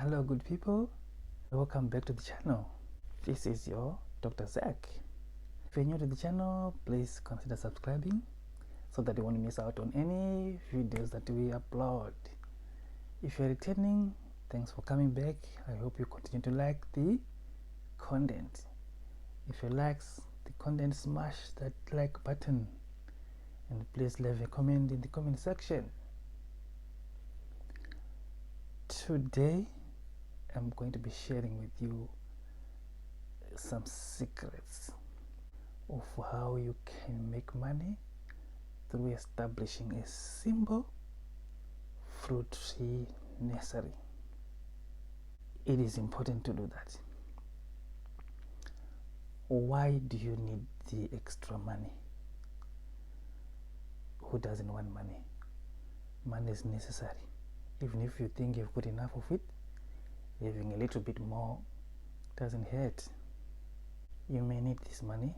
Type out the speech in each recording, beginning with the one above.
Hello good people, welcome back to the channel. This is your Dr. Zach. If you're new to the channel, please consider subscribing so that you won't miss out on any videos that we upload. If you're returning, thanks for coming back. I hope you continue to like the content. If you like the content, smash that like button and please leave a comment in the comment section. Today I'm going to be sharing with you some secrets of how you can make money through establishing a simple fruit tree nursery. It is important to do that. Why do you need the extra money? Who doesn't want money? Money is necessary. Even if you think you've got enough of it, having a little bit more doesn't hurt. You may need this money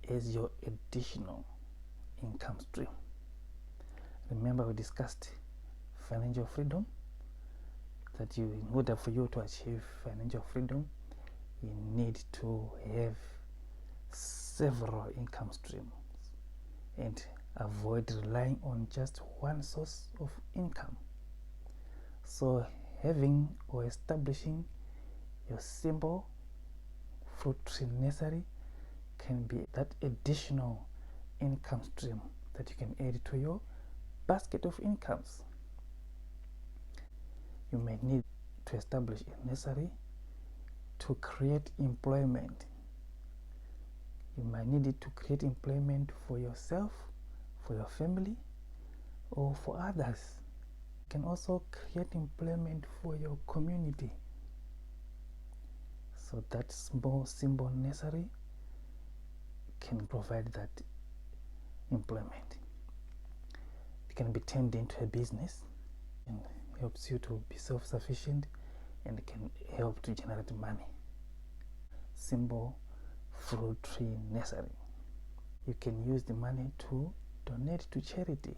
as your additional income stream. Remember, we discussed financial freedom, that in order for you to achieve financial freedom, you need to have several income streams and avoid relying on just one source of income. So having or establishing your simple fruit tree nursery can be that additional income stream that you can add to your basket of incomes. You may need to establish a nursery to create employment. You might need it to create employment for yourself, for your family, or for others. You can also create employment for your community. So that small simple nursery can provide that employment. It can be turned into a business and helps you to be self-sufficient and can help to generate money. Simple fruit tree nursery. You can use the money to donate to charity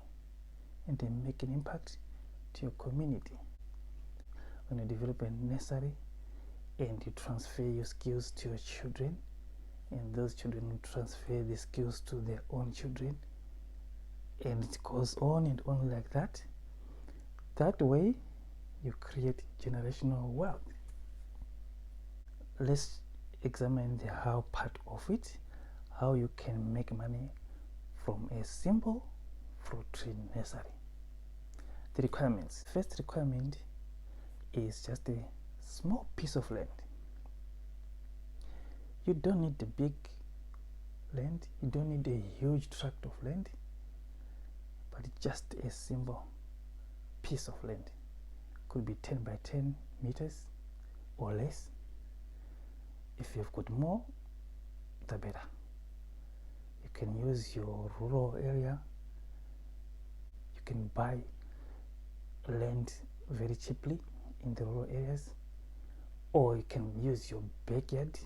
and then make an impact to your community. When you develop a nursery and you transfer your skills to your children, and those children will transfer the skills to their own children, and it goes on and on like that. That way you create generational wealth. Let's examine the how part of it, how you can make money from a simple fruit tree nursery. The requirements. First requirement is just a small piece of land. You don't need a big land, you don't need a huge tract of land, but just a simple piece of land. Could be 10 by 10 meters or less. If you've got more, the better. You can use your rural area. You can buy land very cheaply in the rural areas, or you can use your backyard.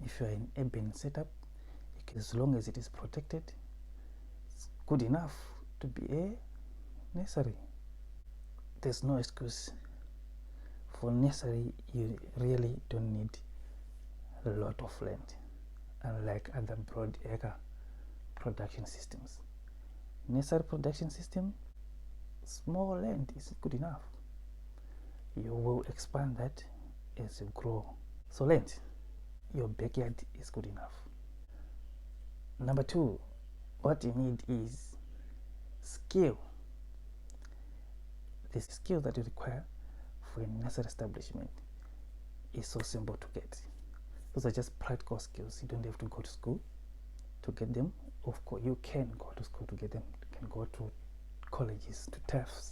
If you are in urban setup, as long as it is protected, it's good enough to be a nursery. There's no excuse. For nursery, you really don't need a lot of land, unlike other broad acre production systems. Nursery production system, small land is good enough. You will expand that as you grow. So land, your backyard is good enough. Number two, what you need is skill. The skill that you require for a nursery establishment is so simple to get. Those are just practical skills. You don't have to go to school to get them. Of course, you can go to school to get them. You can go to colleges, to TAFEs,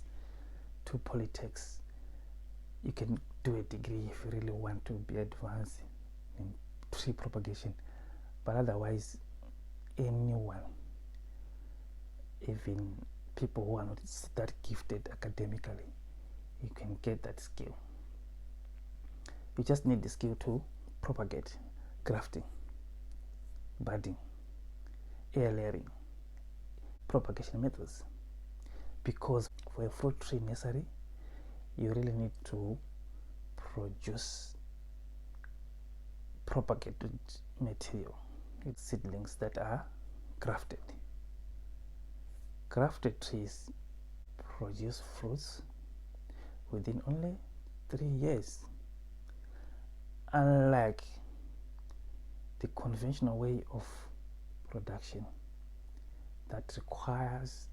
to polytechs. You can do a degree if you really want to be advanced in tree propagation. But otherwise, anyone, even people who are not that gifted academically, you can get that skill. You just need the skill to propagate, grafting, budding, air layering, propagation methods. Because for a fruit tree nursery, you really need to produce propagated material. It's seedlings that are grafted. Grafted trees produce fruits within only 3 years, unlike the conventional way of production that requires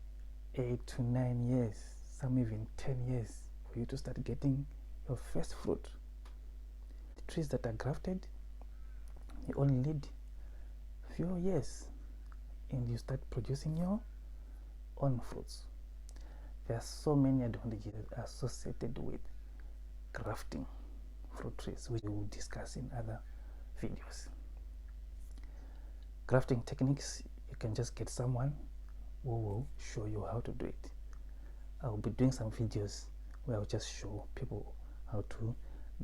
8 to 9 years, some even 10 years for you to start getting your first fruit. The trees that are grafted, you only need few years and you start producing your own fruits. There are so many advantages associated with grafting fruit trees, which we will discuss in other videos. Grafting techniques, you can just get someone who will show you how to do it. I'll be doing some videos where I'll just show people how to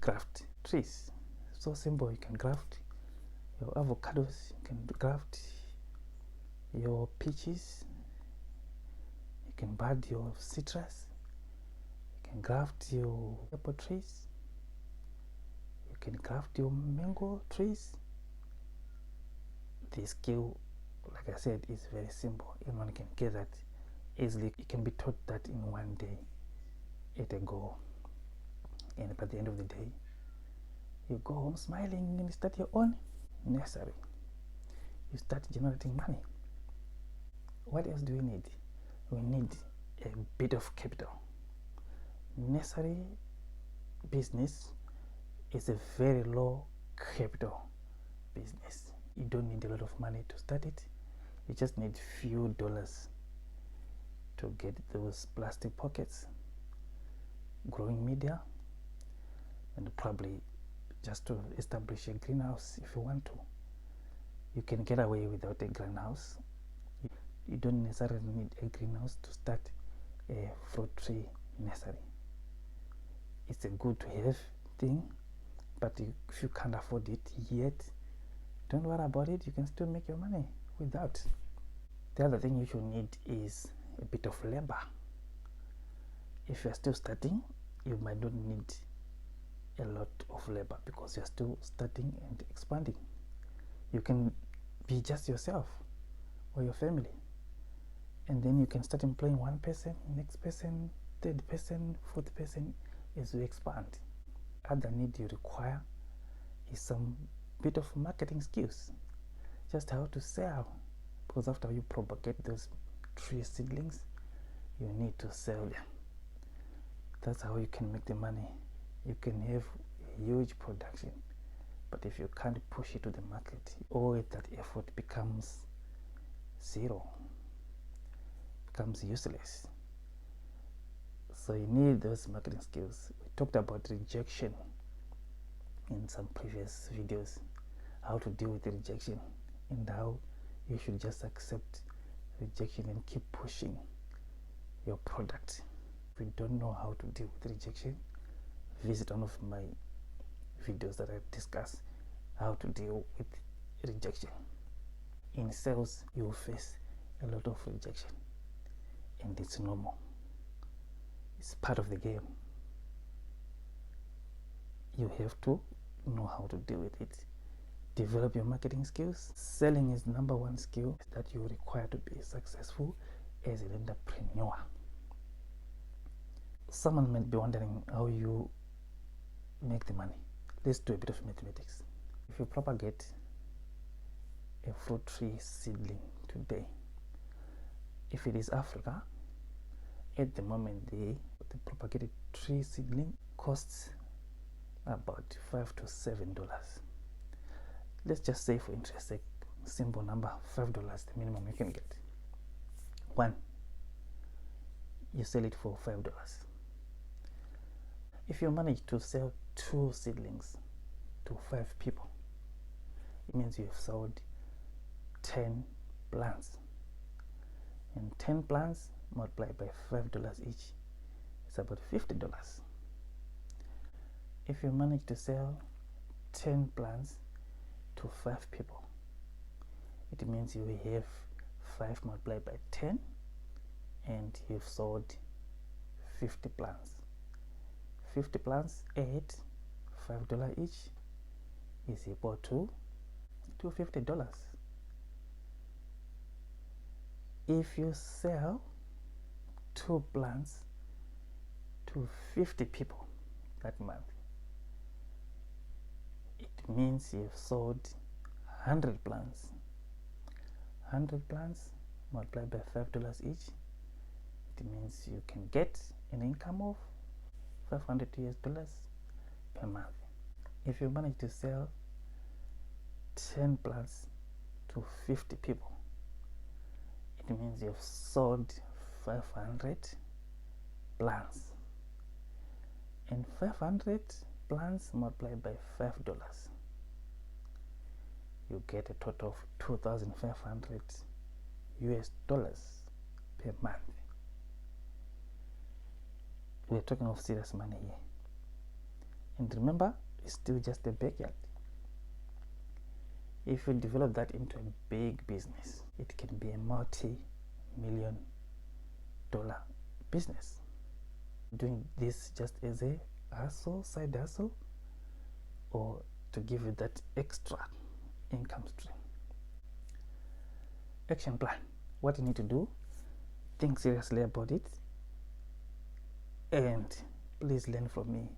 graft trees. So simple. You can graft your avocados, you can graft your peaches, you can bud your citrus, you can graft your apple trees, you can graft your mango trees. The skill, like I said, is very simple. Anyone can get that easily. You can be taught that in one day at a go, and by the end of the day you go home smiling and start your own nursery. You start generating money. What else do we need? We need a bit of capital. Nursery business is a very low capital business. You don't need a lot of money to start it. You just need few dollars to get those plastic pockets, growing media, and probably just to establish a greenhouse if you want to. You can get away without a greenhouse. You don't necessarily need a greenhouse to start a fruit tree nursery. It's a good to have thing, but if you can't afford it yet, don't worry about it. You can still make your money without. The other thing you should need is a bit of labor. If you're still starting, you might not need a lot of labor because you're still starting and expanding. You can be just yourself or your family, and then you can start employing one person, next person, third person, fourth person as you expand. Other need you require is some bit of marketing skills, just how to sell, because after you propagate those tree seedlings, you need to sell them. That's how you can make the money. You can have a huge production, but if you can't push it to the market, all that effort becomes zero, becomes useless. So you need those marketing skills. We talked about rejection in some previous videos, how to deal with the rejection and how you should just accept rejection and keep pushing your product. If you don't know how to deal with rejection, visit one of my videos that I discuss how to deal with rejection. In sales, you will face a lot of rejection, and it's normal. It's part of the game. You have to know how to deal with it. Develop your marketing skills. Selling is number one skill that you require to be successful as an entrepreneur. Someone might be wondering how you make the money. Let's do a bit of mathematics. If you propagate a fruit tree seedling today, if it is Africa, at the moment the propagated tree seedling costs about $5 to $7. Let's just say, for interest sake, simple number, $5, the minimum you can get. One, you sell it for $5. If you manage to sell 2 seedlings to 5 people, it means you have sold 10 plants, and 10 plants multiplied by $5 each is about $50. If you manage to sell 10 plants to 5 people, it means you have 5 multiplied by 10 and you've sold 50 plants. 50 plants at $5 each is equal to $250. If you sell 2 plants to 50 people that month, it means you've sold 100 plants. 100 plants multiplied by $5 each, it means you can get an income of $500 per month. If you manage to sell 10 plants to 50 people, it means you've sold 500 plants, and 500 plants multiplied by $5, you get a total of $2,500 per month. We're talking of serious money here. And remember, it's still just a backyard. If you develop that into a big business, it can be a multi-million dollar business. Doing this just as a hustle, side hustle, or to give you that extra income stream. Action plan. What you need to do, think seriously about it, and please learn from me.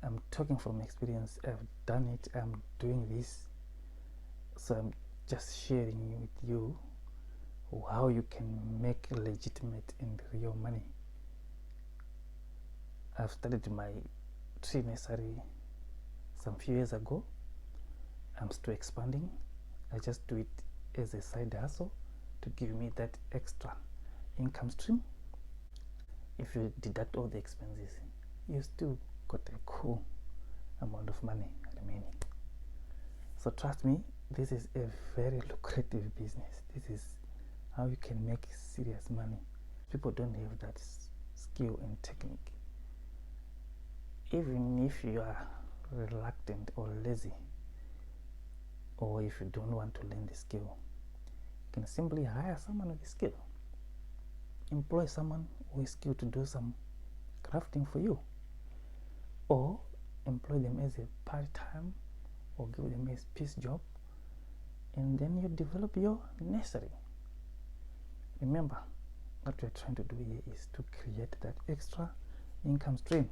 I'm talking from experience. I've done it. I'm doing this. So I'm just sharing with you how you can make legitimate and real money. I've started my tree nursery some few years ago. I'm still expanding. I just do it as a side hustle to give me that extra income stream. If you deduct all the expenses, you still got a cool amount of money remaining. So trust me, this is a very lucrative business. This is how you can make serious money. People don't have that skill and technique. Even if you are reluctant or lazy, or if you don't want to learn the skill, you can simply hire someone with the skill. Employ someone who is skilled to do some crafting for you, or employ them as a part-time, or give them a piece job, and then you develop your nursery. Remember, what we're trying to do here is to create that extra income stream.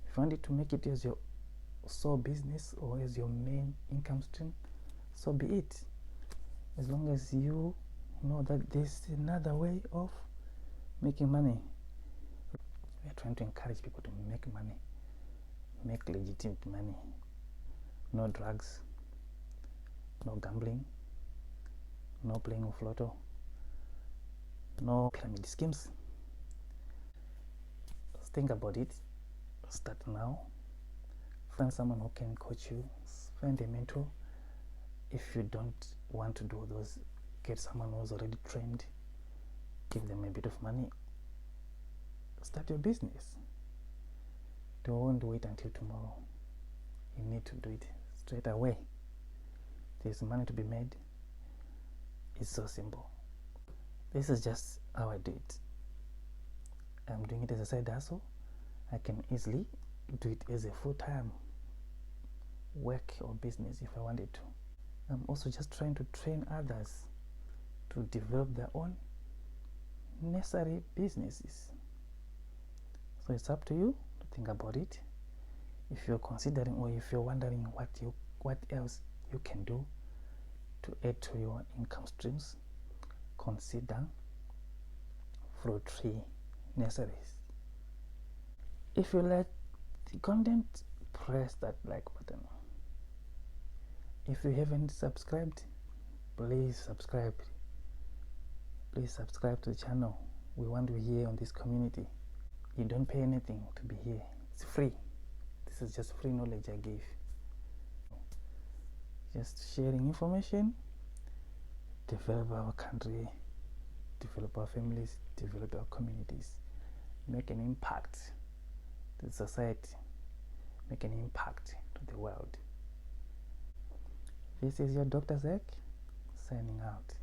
If you wanted to make it as your sole business or as your main income stream, so be it. As long as you know that there's another way of making money. We are trying to encourage people to make money, make legitimate money. No drugs, no gambling, no playing of lotto, no pyramid schemes. Think about it. Start now. Find someone who can coach you. Find a mentor. If you don't want to do those, get someone who's already trained. Give them a bit of money. Start your business. Don't wait until tomorrow. You need to do it straight away. There's money to be made. It's so simple. This is just how I do it. I'm doing it as a side hustle. I can easily do it as a full-time work or business if I wanted to. I'm also just trying to train others to develop their own nursery businesses. So it's up to you to think about it. If you're considering, or if you're wondering what else you can do to add to your income streams, consider fruit tree nurseries. If you like the content, press that like button. If you haven't subscribed, please subscribe. Please subscribe to the channel. We want you here on this community. You don't pay anything to be here. It's free. This is just free knowledge I give. Just sharing information, develop our country, develop our families, develop our communities, make an impact to the society, make an impact to the world. This is your Dr. Zek signing out.